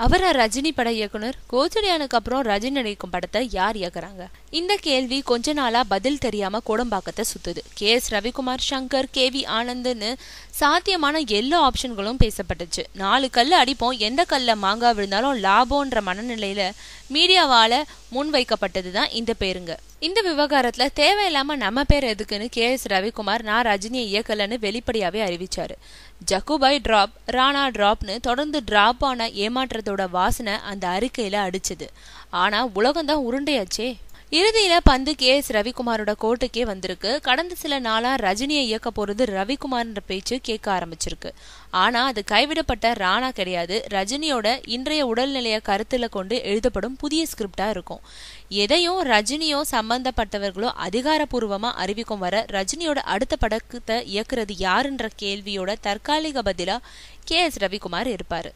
அவர ரஜினி பட இயக்குனர் கோச்சடியானுக்கு அப்புறம் ரஜினி நடிக்கும் படத்தை யார் இயக்குறாங்க? இந்த கேள்வி கொஞ்ச நாளா பதில் தெரியாம கோடம்பாக்கத்தை சுத்துது. KS ரவிக்குமார், சங்கர், KV ஆனந்த்னு சாத்தியமான எல்லா ஆப்ஷன்களும் பேசப்பட்டுச்சு. 4 கல்லு அடிப்போம், எந்த கல்ல மாங்காய் விழுந்தாலும் லாபம்ன்ற மனநிலையில மீடியாவால முன் வைக்கப்பட்டதுதான் இந்த பேருங்க. இந்த விவகாரத்துல தேவையில்லாம நம்ம பேர் எதுக்குன்னு KS ரவிக்குமார் நான் ரஜினியை இயக்கலன்னு வெளிப்படையாவே அறிவிச்சாரு. ஜக்குபாய் டிராப், ராணா டிராப்னு தொடர்ந்து டிராப் ஆன ஏமாற்றத்தோட வாசனை அந்த அறிக்கையில அடிச்சது. ஆனா உலகம்தான் உருண்டையாச்சே. இறுதியில பந்து KS ரவிக்குமாரோட கோர்ட்டுக்கே வந்திருக்கு. கடந்த சில நாளா ரஜினியை இயக்க போறது ரவிக்குமார்ன்ற பேச்சு கேட்க ஆரம்பிச்சிருக்கு. ஆனா அது கைவிடப்பட்ட ராணா கிடையாது, ரஜினியோட இன்றைய உடல்நிலைய கருத்துல கொண்டு எழுதப்படும் புதிய ஸ்கிரிப்டா இருக்கும். எதையும் ரஜினியோ சம்பந்தப்பட்டவர்களோ அதிகாரப்பூர்வமா அறிவிக்கும் வர ரஜினியோட அடுத்த படத்தை இயக்குறது யாருன்ற கேள்வியோட தற்காலிக பதிலா KS ரவிக்குமார் இருப்பாரு.